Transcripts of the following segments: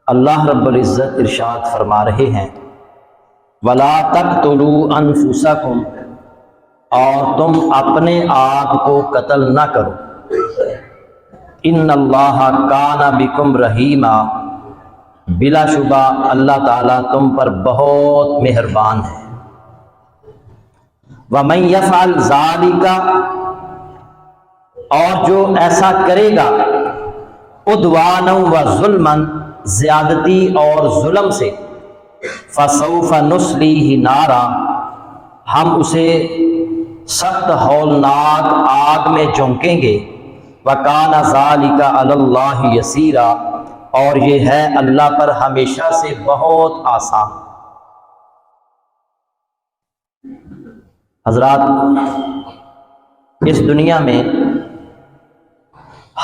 اللہ رب العزت ارشاد فرما رہے ہیں وَلَا تَقْتُلُوا أَنفُسَكُمْ، اور تم اپنے آپ کو قتل نہ کرو، إِنَّ اللَّهَ كَانَ بِكُمْ رَحِيمًا، بلا شبہ اللہ تعالیٰ تم پر بہت مہربان ہے۔ وَمَن يَفْعَلْ ذَلِكَ، اور جو ایسا کرے گا عدوانًا وظلمًا، زیادتی اور ظلم سے، فسوف نصلیہ نارا، ہم اسے سخت ہولناک آگ میں جھونکیں گے، وکان ذالک علی اللہ یسیرا، اور یہ ہے اللہ پر ہمیشہ سے بہت آسان۔ حضرات، اس دنیا میں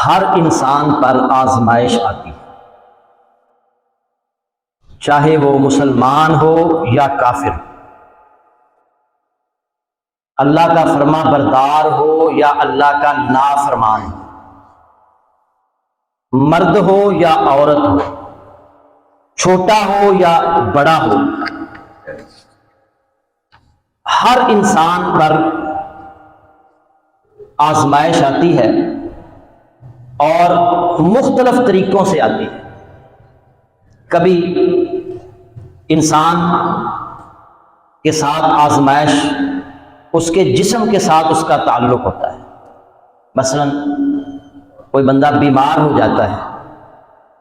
ہر انسان پر آزمائش آتی ہے، چاہے وہ مسلمان ہو یا کافر، اللہ کا فرما بردار ہو یا اللہ کا نافرمان ہو، مرد ہو یا عورت ہو، چھوٹا ہو یا بڑا ہو، ہر انسان پر آزمائش آتی ہے اور مختلف طریقوں سے آتی ہے۔ کبھی انسان کے ساتھ آزمائش اس کے جسم کے ساتھ اس کا تعلق ہوتا ہے، مثلا کوئی بندہ بیمار ہو جاتا ہے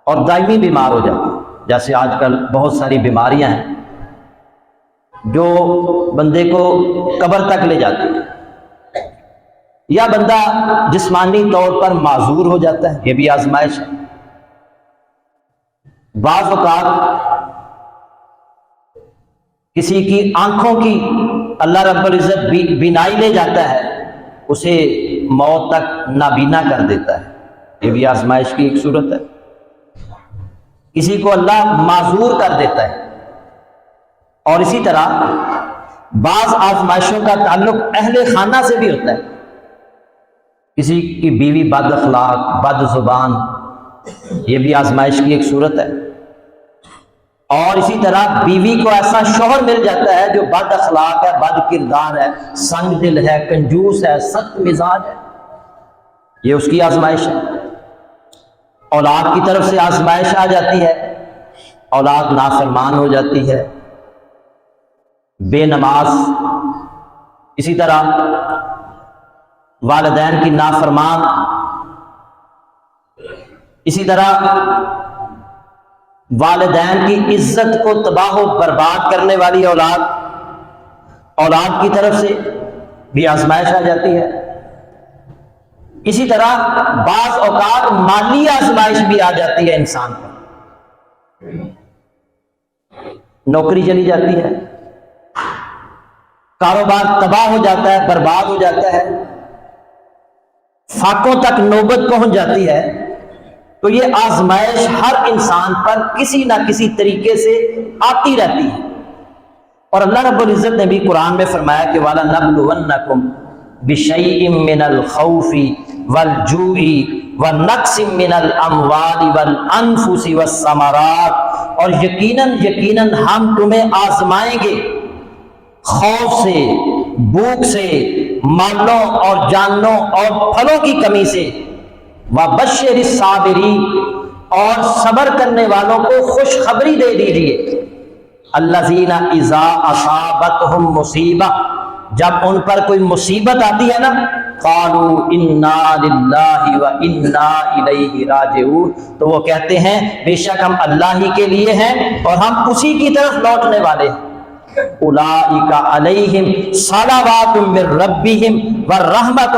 اور دائمی بیمار ہو جاتا ہے، جیسے آج کل بہت ساری بیماریاں ہیں جو بندے کو قبر تک لے جاتی ہیں، یا بندہ جسمانی طور پر معذور ہو جاتا ہے، یہ بھی آزمائش ہے۔ بعض اوقات کسی کی آنکھوں کی اللہ رب العزت بینائی لے جاتا ہے، اسے موت تک نابینا کر دیتا ہے، یہ بھی آزمائش کی ایک صورت ہے۔ کسی کو اللہ معذور کر دیتا ہے، اور اسی طرح بعض آزمائشوں کا تعلق اہل خانہ سے بھی ہوتا ہے، کسی کی بیوی بد اخلاق، بد زبان، یہ بھی آزمائش کی ایک صورت ہے۔ اور اسی طرح بیوی کو ایسا شوہر مل جاتا ہے جو بد اخلاق ہے، بد کردار ہے، سنگ دل ہے، کنجوس ہے، سخت مزاج ہے، یہ اس کی آزمائش ہے۔ اولاد کی طرف سے آزمائش آ جاتی ہے، اولاد نافرمان ہو جاتی ہے، بے نماز، اسی طرح والدین کی نافرمان، اسی طرح والدین کی عزت کو تباہ و برباد کرنے والی اولاد کی طرف سے بھی آزمائش آ جاتی ہے۔ اسی طرح بعض اوقات مالی آزمائش بھی آ جاتی ہے انسان پر، نوکری چلی جاتی ہے، کاروبار تباہ ہو جاتا ہے، برباد ہو جاتا ہے، فاقوں تک نوبت پہنچ جاتی ہے، تو یہ آزمائش ہر انسان پر کسی نہ کسی طریقے سے آتی رہتی ہے۔ اور اللہ رب العزت نے بھی قرآن میں فرمایا کہ وَلَنَبْلُوَنَّكُمْ بِشَيْءٍ مِّنَ الْخَوْفِ وَالْجُوعِ وَنَقْصٍ مِّنَ الْأَمْوَالِ وَالْأَنفُسِ وَالثَّمَرَاتِ، اور یقیناً ہم تمہیں آزمائیں گے خوف سے، بھوک سے، مالوں اور جانوں اور پھلوں کی کمی سے، وَبَشِّرِ الصَّابِرِينَ، اور صبر کرنے والوں کو خوشخبری دے دیجیے، الَّذِينَ إِذَا أَصَابَتْهُمْ مُصِیبَۃٌ، جب ان پر کوئی مصیبت آتی ہے نا، قَالُوا إِنَّا لِلَّهِ وَإِنَّا إِلَيْهِ رَاجِعُونَ، تو وہ کہتے ہیں بے شک ہم اللہ ہی کے لیے ہیں اور ہم اسی کی طرف لوٹنے والے ہیں۔ اولئک علیہم صلوات من ربہم ورحمۃ،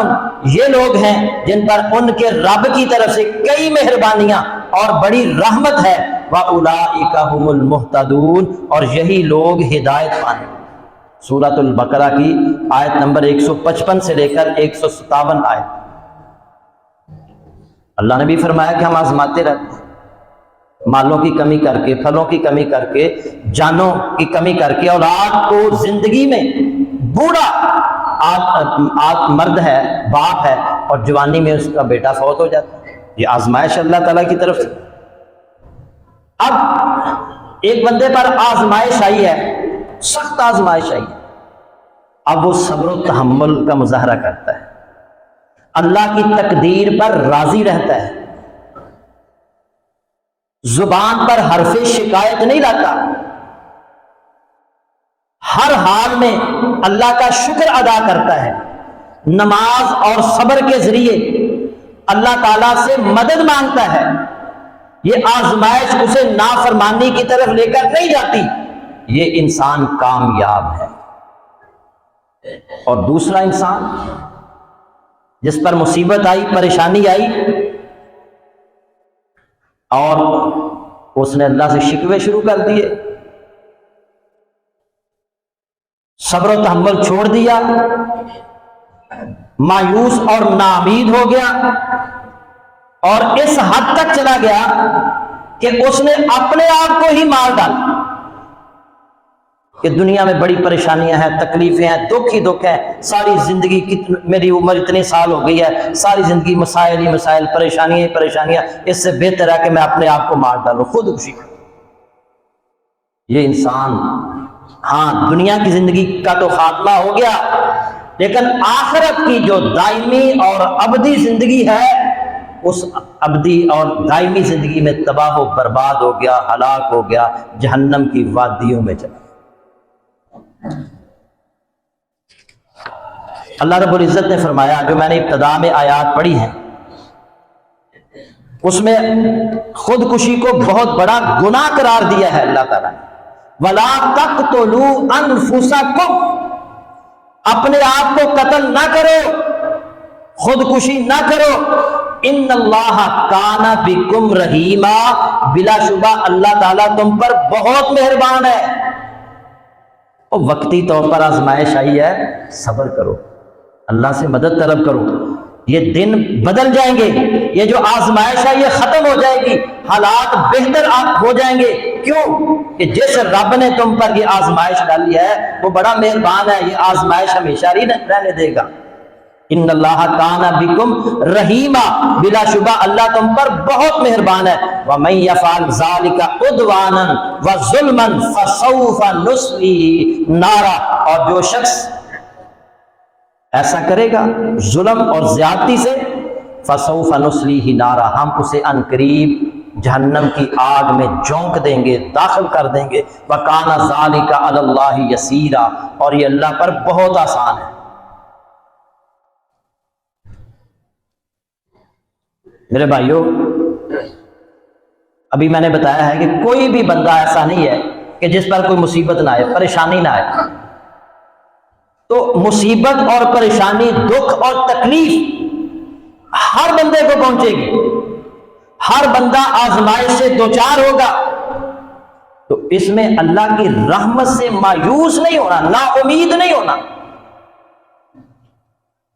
یہ لوگ ہیں جن پر ان کے رب کی طرف سے کئی مہربانیاں اور بڑی رحمت ہے، واولئک هم المہتدون، اور یہی لوگ ہدایت پانے۔ سورۃ البقرہ کی آیت نمبر 155 سے لے کر 157 آیت۔ اللہ نے بھی فرمایا کہ ہم آزماتے رہتے ہیں، مالوں کی کمی کر کے، پھلوں کی کمی کر کے، جانوں کی کمی کر کے، اولاد کو زندگی میں بوڑھا مرد ہے، باپ ہے، اور جوانی میں اس کا بیٹا فوت ہو جاتا ہے، یہ آزمائش اللہ تعالیٰ کی طرف سے۔ اب ایک بندے پر آزمائش آئی ہے، سخت آزمائش آئی ہے، اب وہ صبر و تحمل کا مظاہرہ کرتا ہے، اللہ کی تقدیر پر راضی رہتا ہے، زبان پر حرف شکایت نہیں لاتا، ہر حال میں اللہ کا شکر ادا کرتا ہے، نماز اور صبر کے ذریعے اللہ تعالیٰ سے مدد مانگتا ہے۔ یہ آزمائش اسے نافرمانی کی طرف لے کر نہیں جاتی، یہ انسان کامیاب ہے۔ اور دوسرا انسان جس پر مصیبت آئی، پریشانی آئی، اور اس نے اللہ سے شکوے شروع کر دیے، صبر و تحمل چھوڑ دیا، مایوس اور ناامید ہو گیا، اور اس حد تک چلا گیا کہ اس نے اپنے آپ کو ہی مار ڈالا کہ دنیا میں بڑی پریشانیاں ہیں، تکلیفیں ہیں، دکھ ہی دکھ ہے، ساری زندگی میری عمر اتنے سال ہو گئی ہے، ساری زندگی مسائل ہی مسائل، پریشانیاں ہی پریشانیاں، اس سے بہتر ہے کہ میں اپنے آپ کو مار ڈالوں، خودکشی کروں۔ یہ انسان، ہاں دنیا کی زندگی کا تو خاتمہ ہو گیا، لیکن آخرت کی جو دائمی اور ابدی زندگی ہے، اس ابدی اور دائمی زندگی میں تباہ و برباد ہو گیا، ہلاک ہو گیا، جہنم کی وادیوں میں چلا۔ اللہ رب العزت نے فرمایا، جو میں نے ابتدا میں آیات پڑھی ہیں اس میں خودکشی کو بہت بڑا گناہ قرار دیا ہے اللہ تعالیٰ نے۔ وَلَا تَقْتُلُوا أَنفُسَكُمْ، اپنے آپ کو قتل نہ کرو، خودکشی نہ کرو، ان اللہ کان بکم رحیما، بلا شبہ اللہ تعالیٰ تم پر بہت مہربان ہے۔ اور وقتی طور پر آزمائش آئی ہے، صبر کرو، اللہ سے مدد طلب کرو، یہ دن بدل جائیں گے، یہ جو آزمائش ہے یہ ختم ہو جائے گی، حالات بہتر ہو جائیں گے۔ کیوں؟ کہ جس رب نے تم پر یہ آزمائش ڈالی ہے وہ بڑا مہربان ہے، یہ آزمائش ہمیشہ ہی رہنے دے گا۔ ان اللہ کان بکم رحیما، بلا شبہ اللہ تم پر بہت مہربان ہے۔ وَمَن يَفْعَلْ ذَلِكَ عُدْوَانًا وَظُلْمًا فَسَوْفَ نُصْلِيهِ نَارًا، اور جو شخص ایسا کرے گا ظلم اور زیادتی سے، فَسَوْفَ نُصْلِيهِ نَارًا، ہم اسے عنقریب جہنم کی آگ میں جھونک دیں گے، داخل کر دیں گے۔ وَكَانَ ذَلِكَ عَلَى اللَّهِ يَسِيرًا، اور یہ اللہ پر بہت آسان ہے۔ میرے بھائیوں، ابھی میں نے بتایا ہے کہ کوئی بھی بندہ ایسا نہیں ہے کہ جس پر کوئی مصیبت نہ آئے، پریشانی نہ آئے۔ تو مصیبت اور پریشانی، دکھ اور تکلیف ہر بندے کو پہنچے گی، ہر بندہ آزمائش سے دوچار ہوگا۔ تو اس میں اللہ کی رحمت سے مایوس نہیں ہونا، نا امید نہیں ہونا،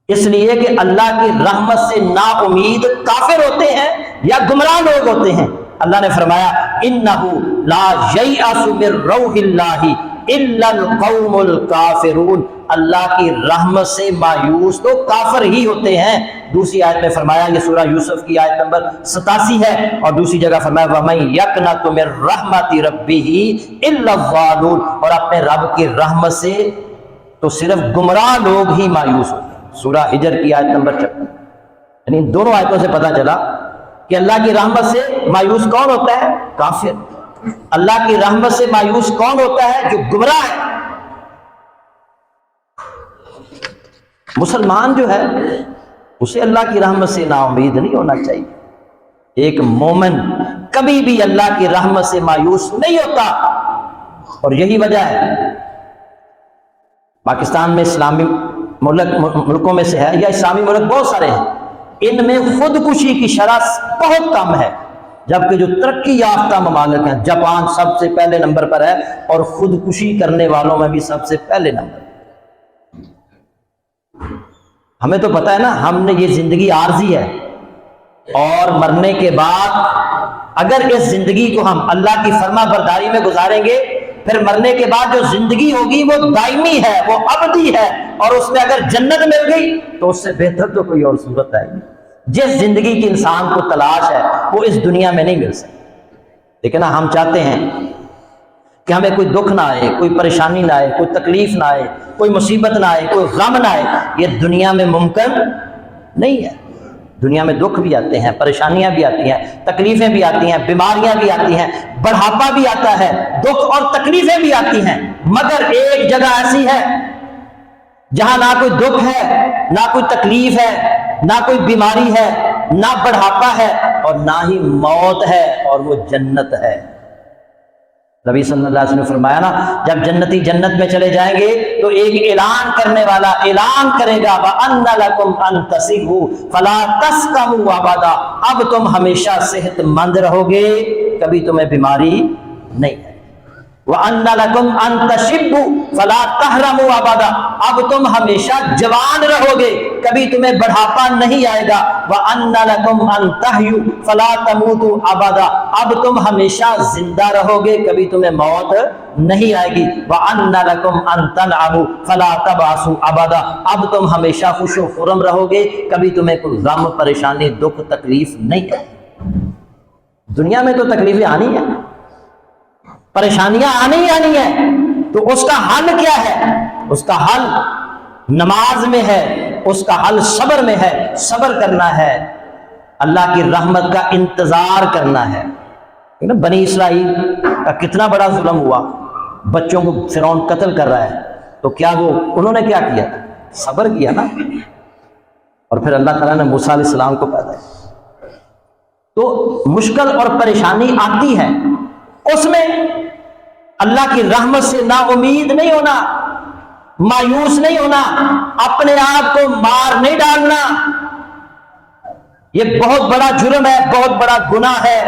اس لیے کہ اللہ کی رحمت سے نا امید کافر ہوتے ہیں یا گمراہ لوگ ہوتے ہیں۔ اللہ نے فرمایا انہ لا ییأس من روح اللہ الا القوم الکافرون، اللہ کی رحمت سے مایوس تو کافر ہی ہوتے ہیں۔ دوسری آیت میں فرمایا، یہ سورہ یوسف کی آیت نمبر 87 ہے، اور دوسری جگہ فرمایا وَمَن یقنط من رحمت ربہ الا الضالون، اور اپنے رب کی رحمت سے تو صرف گمراہ لوگ ہی مایوس ہوتے ہیں۔ سورہ ہجر کی آیت نمبر 56۔ یعنی ان دونوں آیتوں سے پتہ چلا کہ اللہ کی رحمت سے مایوس کون ہوتا ہے؟ کافر۔ اللہ کی رحمت سے مایوس کون ہوتا ہے؟ جو گمراہ ہے۔ مسلمان جو ہے اسے اللہ کی رحمت سے نا امید نہیں ہونا چاہیے۔ ایک مومن کبھی بھی اللہ کی رحمت سے مایوس نہیں ہوتا، اور یہی وجہ ہے پاکستان میں اسلامی ملکوں میں سے ہے، یا اسلامی ملک بہت سارے ہیں، ان میں خودکشی کی شرح بہت کم ہے، جبکہ جو ترقی یافتہ ممالک ہیں، جاپان سب سے پہلے نمبر پر ہے، اور خودکشی کرنے والوں میں بھی سب سے پہلے نمبر۔ ہمیں تو پتہ ہے نا، ہم نے یہ زندگی عارضی ہے، اور مرنے کے بعد اگر اس زندگی کو ہم اللہ کی فرما برداری میں گزاریں گے، پھر مرنے کے بعد جو زندگی ہوگی وہ دائمی ہے، وہ ابدی ہے، اور اس میں اگر جنت مل گئی تو اس سے بہتر تو کوئی اور صورت آئے گی۔ جس زندگی کی انسان کو تلاش ہے وہ اس دنیا میں نہیں مل سکتی۔ لیکن ہم چاہتے ہیں کہ ہمیں کوئی دکھ نہ آئے، کوئی پریشانی نہ آئے، کوئی تکلیف نہ آئے، کوئی مصیبت نہ آئے، کوئی غم نہ آئے. یہ دنیا میں ممکن نہیں ہے. دنیا میں دکھ بھی آتے ہیں، پریشانیاں بھی آتی ہیں، تکلیفیں بھی آتی ہیں، بیماریاں بھی آتی ہیں، بڑھاپا بھی آتا ہے، دکھ اور تکلیفیں بھی آتی ہیں. مگر ایک جگہ ایسی ہے جہاں نہ کوئی دکھ ہے، نہ کوئی تکلیف ہے، نہ کوئی بیماری ہے، نہ بڑھاپا ہے، اور نہ ہی موت ہے، اور وہ جنت ہے. نبی صلی اللہ علیہ وسلم نے فرمایا نا، جب جنتی جنت میں چلے جائیں گے تو ایک اعلان کرنے والا اعلان کرے گا وَأَنَّ لَكُمْ أَن تَصِحُّوا فَلَا تَسْقَمُوا أَبَدًا. اب تم ہمیشہ صحت مند رہو گے، کبھی تمہیں بیماری نہیں ہے. وَأَنَّ لَكُمْ أَن تَشِبُّوا فَلَا تَحْرَمُوا أَبَدًا. اب تم ہمیشہ جوان رہو گے، کبھی تمہیں بڑھاپا نہیں آئے گا. وَأَنَّ لَكُمْ أَن تَحْيُوا فَلَا تَمُوتُوا أَبَدًا. اب تم ہمیشہ زندہ رہو گے، کبھی تمہیں موت نہیں آئے گی. وَأَنَّ لَكُمْ أَن تَنْعَمُوا فَلَا تَبْعَثُوا أَبَدًا. اب تم ہمیشہ خوش و خرم رہو گے، کبھی تمہیں کوئی غم، پریشانی، دکھ، تکلیف نہیں ہے. دنیا میں تو تکلیفیں آنی ہیں، پریشانیاں آنی ہیں، تو اس کا حل کیا ہے؟ اس کا حل نماز میں ہے، اس کا حل صبر میں ہے. صبر کرنا ہے، اللہ کی رحمت کا انتظار کرنا ہے. بنی اسرائیل کا کتنا بڑا ظلم ہوا، بچوں کو فرعون قتل کر رہا ہے، تو کیا انہوں نے کیا کیا؟ صبر کیا نا. اور پھر اللہ تعالیٰ نے موسیٰ علیہ السلام کو پیدا کیا. تو مشکل اور پریشانی آتی ہے، اس میں اللہ کی رحمت سے نا امید نہیں ہونا، مایوس نہیں ہونا، اپنے آپ کو مار نہیں ڈالنا. یہ بہت بڑا جرم ہے، بہت بڑا گناہ ہے